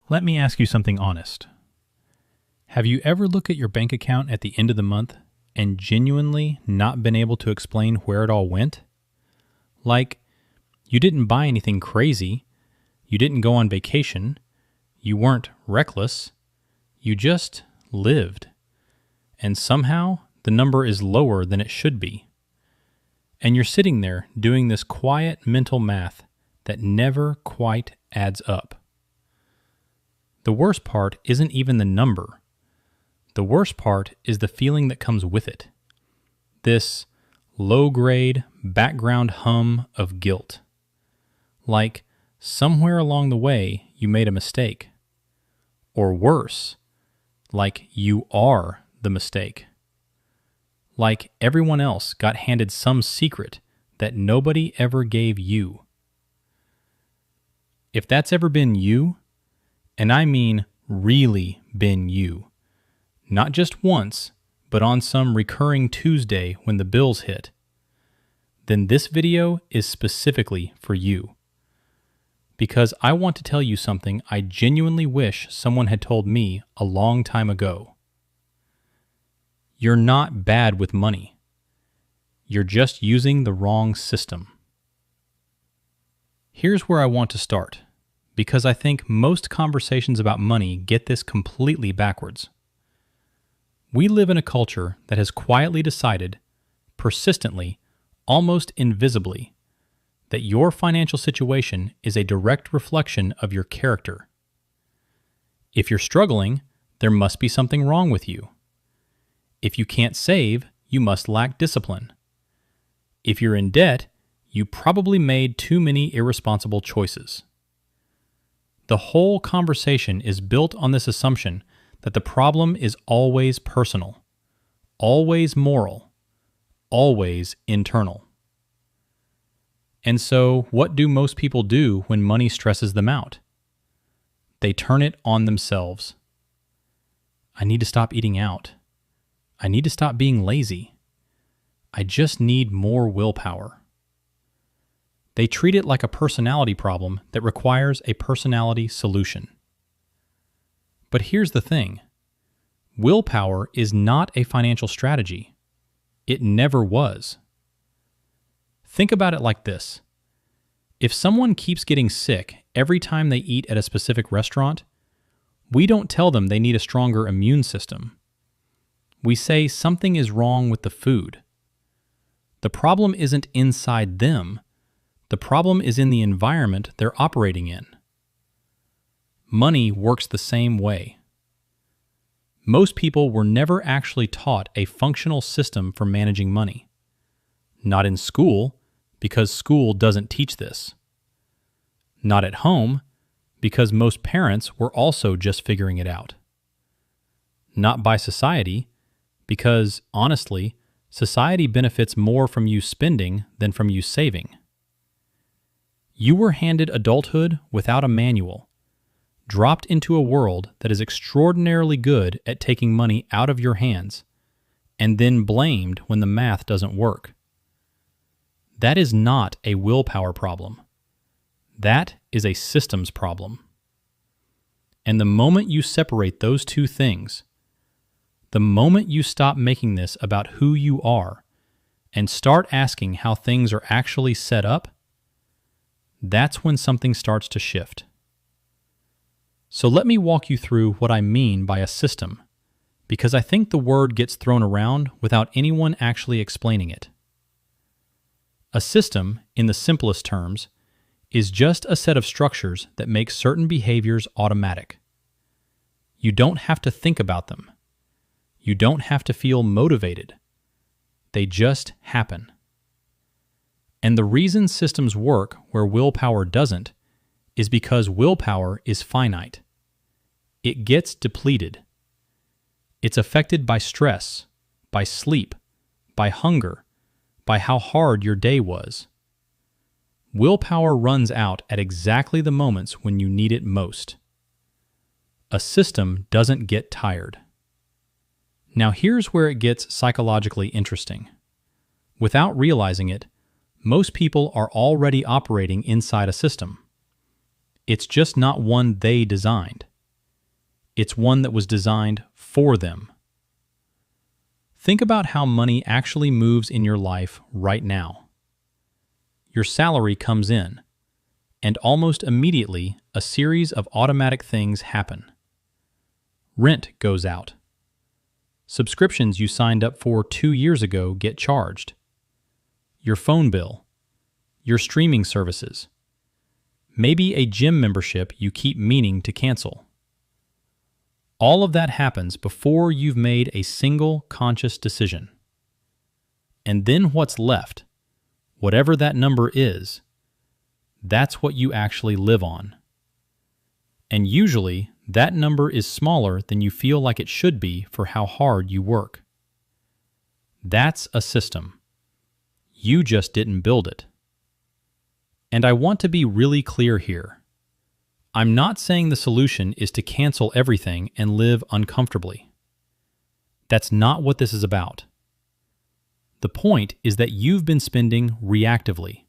Let me ask you something honest. Have you ever looked at your bank account at the end of the month and genuinely not been able to explain where it all went? Like, you didn't buy anything crazy, you didn't go on vacation, you weren't reckless, you just lived. And somehow the number is lower than it should be. And you're sitting there doing this quiet mental math that never quite adds up. The worst part isn't even the number. The worst part is the feeling that comes with it. This low-grade background hum of guilt. Like somewhere along the way you made a mistake. Or worse, like you are the mistake. Like everyone else got handed some secret that nobody ever gave you. If that's ever been you, and I mean really been you, not just once, but on some recurring Tuesday when the bills hit, then this video is specifically for you. Because I want to tell you something I genuinely wish someone had told me a long time ago. You're not bad with money. You're just using the wrong system. Here's where I want to start, because I think most conversations about money get this completely backwards. We live in a culture that has quietly decided, persistently, almost invisibly, that your financial situation is a direct reflection of your character. If you're struggling, there must be something wrong with you. If you can't save, you must lack discipline. If you're in debt, you probably made too many irresponsible choices. The whole conversation is built on this assumption that the problem is always personal, always moral, always internal. And so, what do most people do when money stresses them out? They turn it on themselves. I need to stop eating out. I need to stop being lazy. I just need more willpower. They treat it like a personality problem that requires a personality solution. But here's the thing. Willpower is not a financial strategy. It never was. Think about it like this. If someone keeps getting sick every time they eat at a specific restaurant, we don't tell them they need a stronger immune system. We say something is wrong with the food. The problem isn't inside them. The problem is in the environment they're operating in. Money works the same way. Most people were never actually taught a functional system for managing money. Not in school, because school doesn't teach this. Not at home, because most parents were also just figuring it out. Not by society, because, honestly, society benefits more from you spending than from you saving. You were handed adulthood without a manual, dropped into a world that is extraordinarily good at taking money out of your hands, and then blamed when the math doesn't work. That is not a willpower problem. That is a systems problem. And the moment you separate those two things, the moment you stop making this about who you are and start asking how things are actually set up, that's when something starts to shift. So let me walk you through what I mean by a system, because I think the word gets thrown around without anyone actually explaining it. A system, in the simplest terms, is just a set of structures that make certain behaviors automatic. You don't have to think about them. You don't have to feel motivated. They just happen. And the reason systems work where willpower doesn't is because willpower is finite. It gets depleted. It's affected by stress, by sleep, by hunger, by how hard your day was. Willpower runs out at exactly the moments when you need it most. A system doesn't get tired. Now here's where it gets psychologically interesting. Without realizing it, most people are already operating inside a system. It's just not one they designed. It's one that was designed for them. Think about how money actually moves in your life right now. Your salary comes in, and almost immediately a series of automatic things happen. Rent goes out. Subscriptions you signed up for 2 years ago get charged. Your phone bill, your streaming services, maybe a gym membership you keep meaning to cancel. All of that happens before you've made a single conscious decision. And then what's left, whatever that number is, that's what you actually live on. And usually, that number is smaller than you feel like it should be for how hard you work. That's a system. You just didn't build it. And I want to be really clear here. I'm not saying the solution is to cancel everything and live uncomfortably. That's not what this is about. The point is that you've been spending reactively.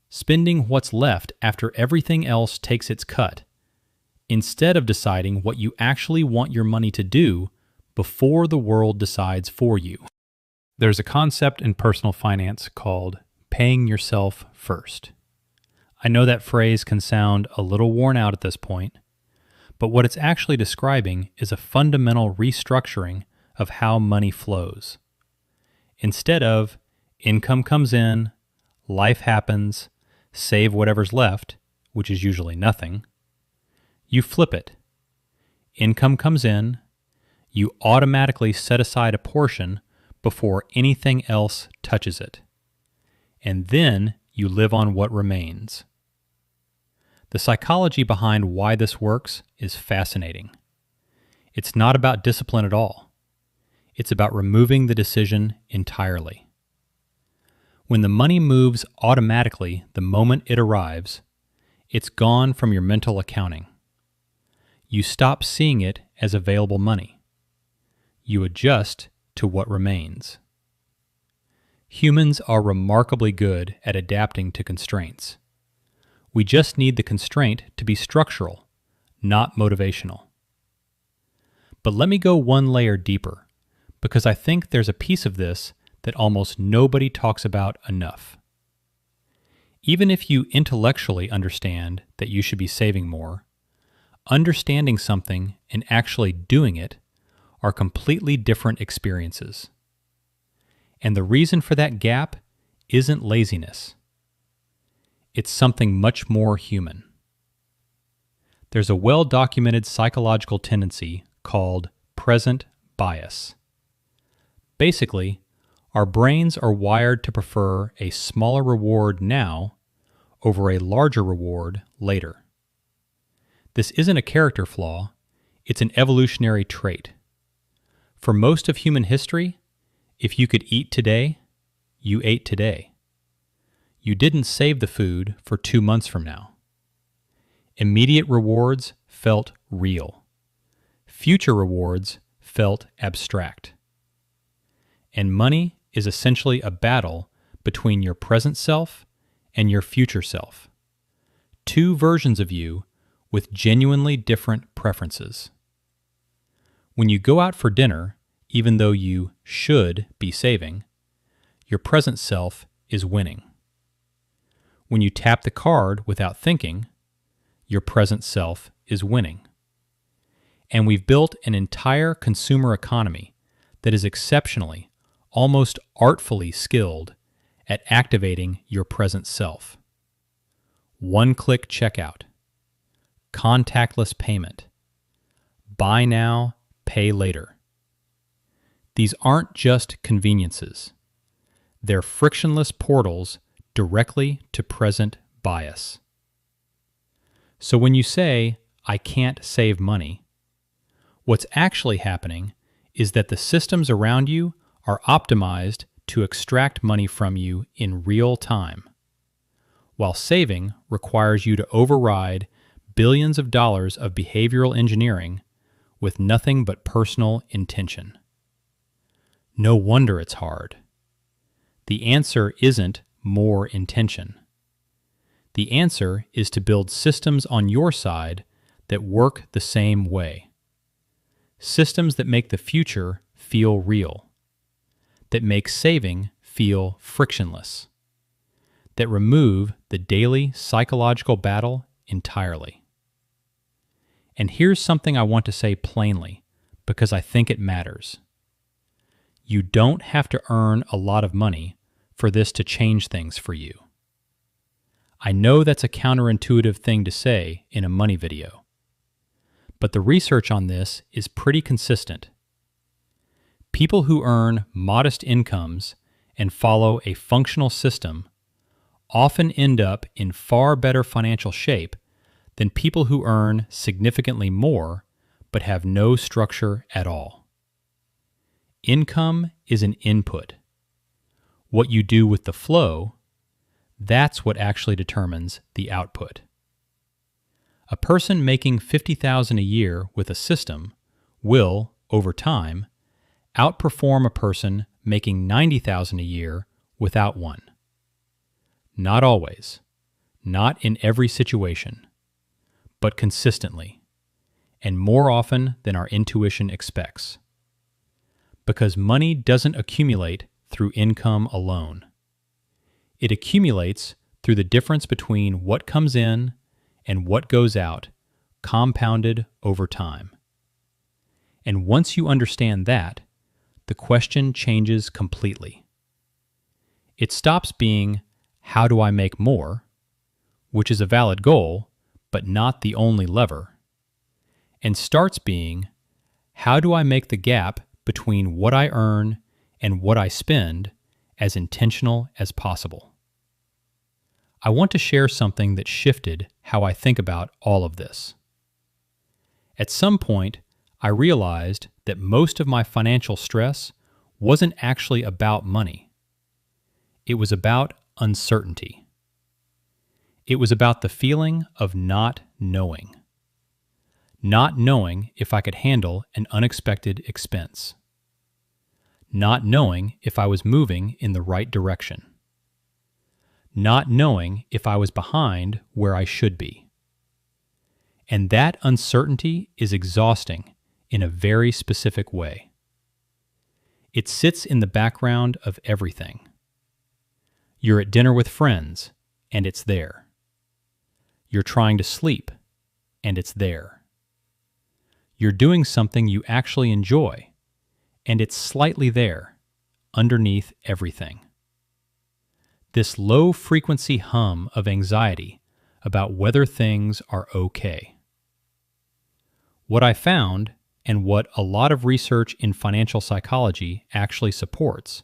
Spending what's left after everything else takes its cut, instead of deciding what you actually want your money to do before the world decides for you. There's a concept in personal finance called paying yourself first. I know that phrase can sound a little worn out at this point, but what it's actually describing is a fundamental restructuring of how money flows. Instead of income comes in, life happens, save whatever's left, which is usually nothing, you flip it. Income comes in, you automatically set aside a portion before anything else touches it. And then you live on what remains. The psychology behind why this works is fascinating. It's not about discipline at all. It's about removing the decision entirely. When the money moves automatically the moment it arrives, it's gone from your mental accounting. You stop seeing it as available money. You adjust to what remains. Humans are remarkably good at adapting to constraints. We just need the constraint to be structural, not motivational. But let me go one layer deeper, because I think there's a piece of this that almost nobody talks about enough. Even if you intellectually understand that you should be saving more, understanding something and actually doing it are completely different experiences. And the reason for that gap isn't laziness. It's something much more human. There's a well-documented psychological tendency called present bias. Basically, our brains are wired to prefer a smaller reward now over a larger reward later. This isn't a character flaw, it's an evolutionary trait. For most of human history, if you could eat today, you ate today. You didn't save the food for 2 months from now. Immediate rewards felt real. Future rewards felt abstract. And money is essentially a battle between your present self and your future self. Two versions of you with genuinely different preferences. When you go out for dinner, even though you should be saving, your present self is winning. When you tap the card without thinking, your present self is winning. And we've built an entire consumer economy that is exceptionally, almost artfully skilled at activating your present self. One-click checkout, contactless payment, buy now, pay later. These aren't just conveniences. They're frictionless portals directly to present bias. So when you say, I can't save money, what's actually happening is that the systems around you are optimized to extract money from you in real time, while saving requires you to override billions of dollars of behavioral engineering with nothing but personal intention. No wonder it's hard. The answer isn't more intention. The answer is to build systems on your side that work the same way. Systems that make the future feel real, that make saving feel frictionless, that remove the daily psychological battle entirely. And here's something I want to say plainly, because I think it matters. You don't have to earn a lot of money for this to change things for you. I know that's a counterintuitive thing to say in a money video, but the research on this is pretty consistent. People who earn modest incomes and follow a functional system often end up in far better financial shape than people who earn significantly more but have no structure at all. Income is an input. What you do with the flow, that's what actually determines the output. A person making $50,000 a year with a system will, over time, outperform a person making $90,000 a year without one. Not always, not in every situation, but consistently, and more often than our intuition expects. Because money doesn't accumulate through income alone. It accumulates through the difference between what comes in and what goes out, compounded over time. And once you understand that, the question changes completely. It stops being, how do I make more, which is a valid goal, but not the only lever, and starts being, how do I make the gap between what I earn and what I spend as intentional as possible? I want to share something that shifted how I think about all of this. At some point, I realized that most of my financial stress wasn't actually about money. It was about uncertainty. It was about the feeling of not knowing. Not knowing if I could handle an unexpected expense. Not knowing if I was moving in the right direction. Not knowing if I was behind where I should be. And that uncertainty is exhausting in a very specific way. It sits in the background of everything. You're at dinner with friends, and it's there. You're trying to sleep, and it's there. You're doing something you actually enjoy, and it's slightly there, underneath everything. This low-frequency hum of anxiety about whether things are okay. What I found, and what a lot of research in financial psychology actually supports,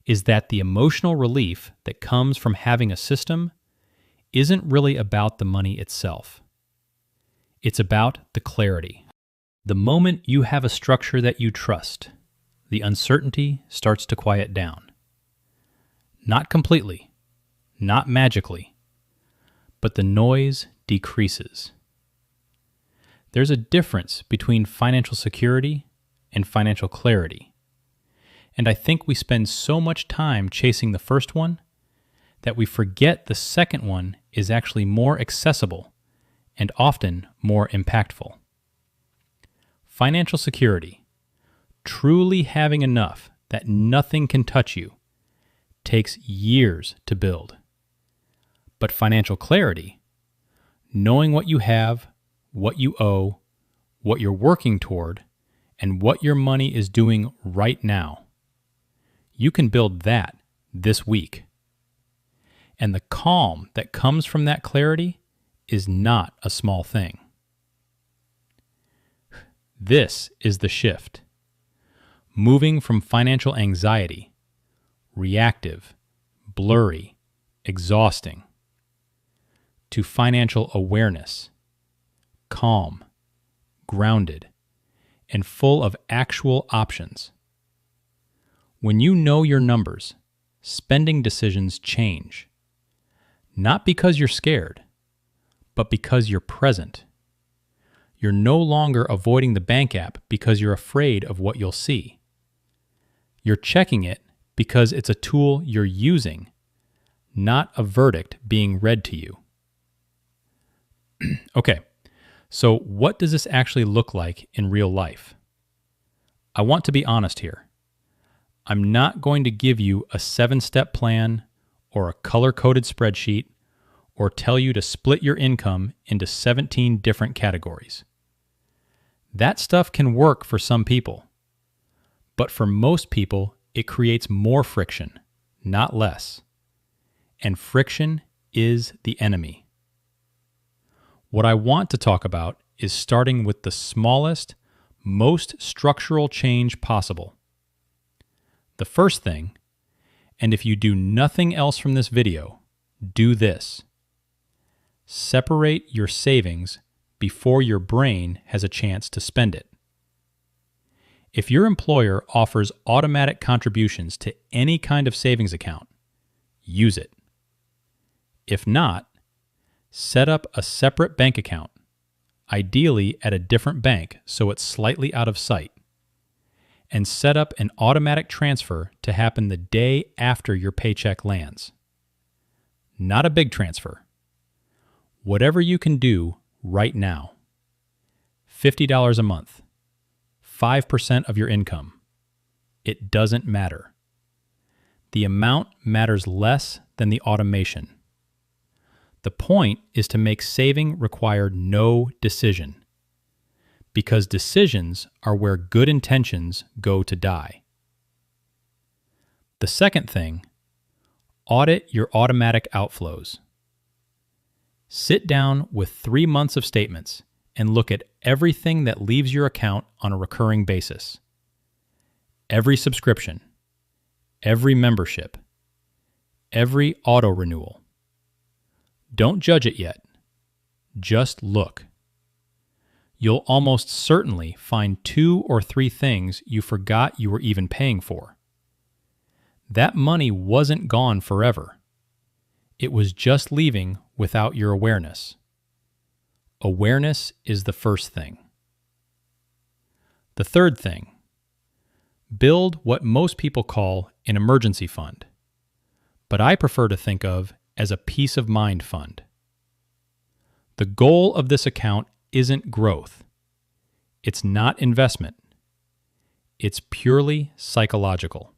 is that the emotional relief that comes from having a system isn't really about the money itself. It's about the clarity. The moment you have a structure that you trust, the uncertainty starts to quiet down. Not completely, not magically, but the noise decreases. There's a difference between financial security and financial clarity. And I think we spend so much time chasing the first one that we forget the second one is actually more accessible and often more impactful. Financial security, truly having enough that nothing can touch you, takes years to build. But financial clarity, knowing what you have, what you owe, what you're working toward, and what your money is doing right now, you can build that this week. And the calm that comes from that clarity is not a small thing. This is the shift. Moving from financial anxiety, reactive, blurry, exhausting, to financial awareness, calm, grounded, and full of actual options. When you know your numbers, spending decisions change. Not because you're scared, but because you're present. You're no longer avoiding the bank app because you're afraid of what you'll see. You're checking it because it's a tool you're using, not a verdict being read to you. Okay, So, what does this actually look like in real life? I want to be honest here. I'm not going to give you a 7-step plan or a color-coded spreadsheet or tell you to split your income into 17 different categories. That stuff can work for some people, but for most people, it creates more friction, not less. And friction is the enemy. What I want to talk about is starting with the smallest, most structural change possible. The first thing, and if you do nothing else from this video, do this. Separate your savings before your brain has a chance to spend it. If your employer offers automatic contributions to any kind of savings account, use it. If not, set up a separate bank account, ideally at a different bank so it's slightly out of sight, and set up an automatic transfer to happen the day after your paycheck lands. Not a big transfer. Whatever you can do right now. $50 a month, 5% of your income. It doesn't matter. The amount matters less than the automation. The point is to make saving require no decision, because decisions are where good intentions go to die. The second thing, audit your automatic outflows. Sit down with 3 months of statements and look at everything that leaves your account on a recurring basis. Every subscription, every membership, every auto renewal. Don't judge it yet. Just look. You'll almost certainly find 2 or 3 things you forgot you were even paying for. That money wasn't gone forever. It was just leaving without your awareness. Awareness is the first thing. The third thing, build what most people call an emergency fund, but I prefer to think of as a peace of mind fund. The goal of this account isn't growth. It's not investment. It's purely psychological.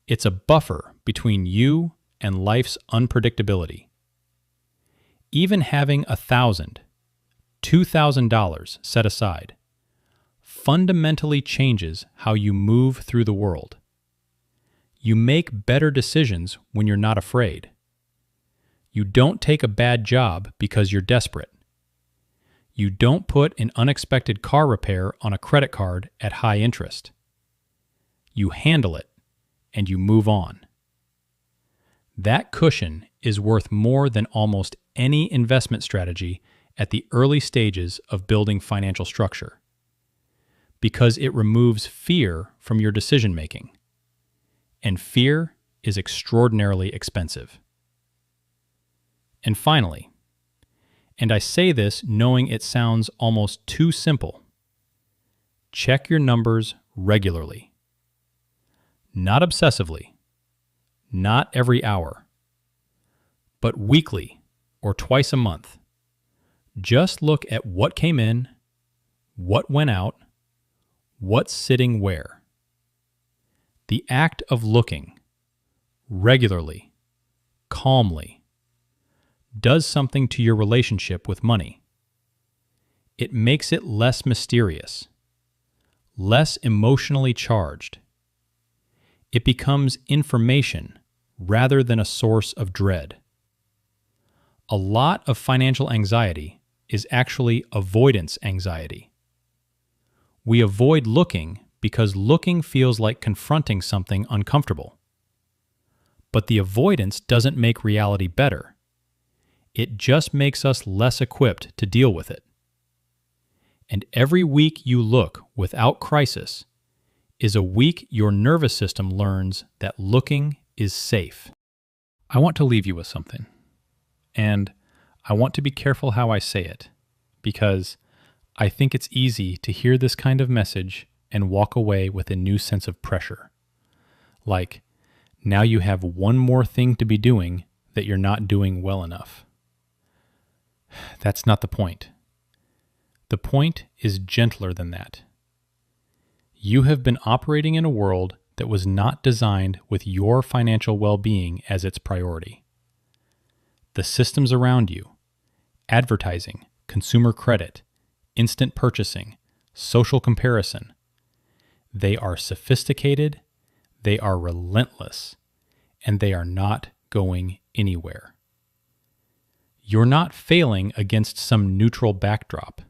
It's a buffer between you and life's unpredictability. Even having $1,000, $2,000 set aside fundamentally changes how you move through the world. You make better decisions when you're not afraid. You don't take a bad job because you're desperate. You don't put an unexpected car repair on a credit card at high interest. You handle it and you move on. That cushion is worth more than almost any investment strategy at the early stages of building financial structure, because it removes fear from your decision making, and fear is extraordinarily expensive. And finally, and I say this knowing it sounds almost too simple, check your numbers regularly. Not obsessively, not every hour, but weekly or twice a month. Just look at what came in, what went out, what's sitting where. The act of looking regularly, calmly, does something to your relationship with money. It makes it less mysterious, less emotionally charged. It becomes information rather than a source of dread. A lot of financial anxiety is actually avoidance anxiety. We avoid looking because looking feels like confronting something uncomfortable. But the avoidance doesn't make reality better. It just makes us less equipped to deal with it. And every week you look without crisis is a week your nervous system learns that looking is safe. I want to leave you with something. And I want to be careful how I say it, because I think it's easy to hear this kind of message and walk away with a new sense of pressure. Like, now you have one more thing to be doing that you're not doing well enough. That's not the point. The point is gentler than that. You have been operating in a world that was not designed with your financial well-being as its priority. The systems around you, advertising, consumer credit, instant purchasing, social comparison, they are sophisticated, they are relentless, and they are not going anywhere. You're not failing against some neutral backdrop.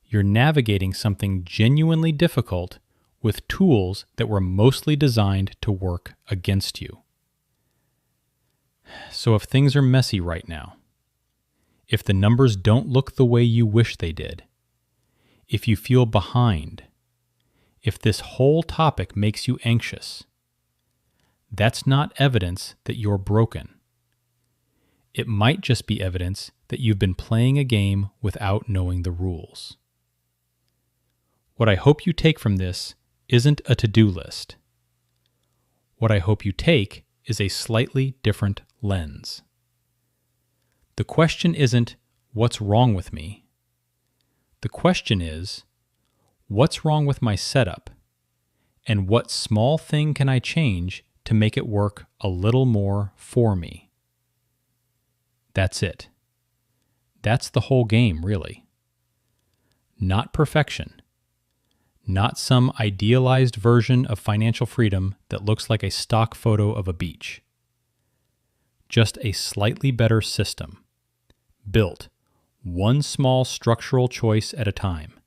You're navigating something genuinely difficult with tools that were mostly designed to work against you. So if things are messy right now, if the numbers don't look the way you wish they did, if you feel behind, if this whole topic makes you anxious, that's not evidence that you're broken. It might just be evidence that you've been playing a game without knowing the rules. What I hope you take from this isn't a to-do list. What I hope you take is a slightly different lens. The question isn't, what's wrong with me? The question is, what's wrong with my setup? And what small thing can I change to make it work a little more for me? That's it. That's the whole game, really. Not perfection. Not some idealized version of financial freedom that looks like a stock photo of a beach. Just a slightly better system, built one small structural choice at a time,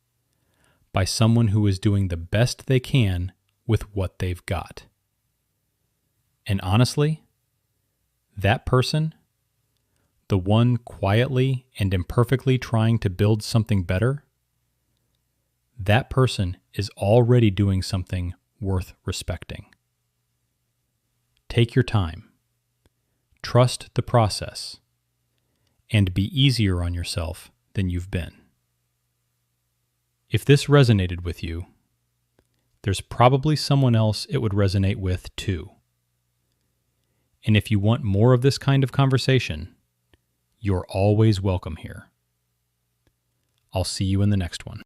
by someone who is doing the best they can with what they've got. And honestly, that person, the one quietly and imperfectly trying to build something better, that person is already doing something worth respecting. Take your time, trust the process, and be easier on yourself than you've been. If this resonated with you, there's probably someone else it would resonate with too. And if you want more of this kind of conversation, you're always welcome here. I'll see you in the next one.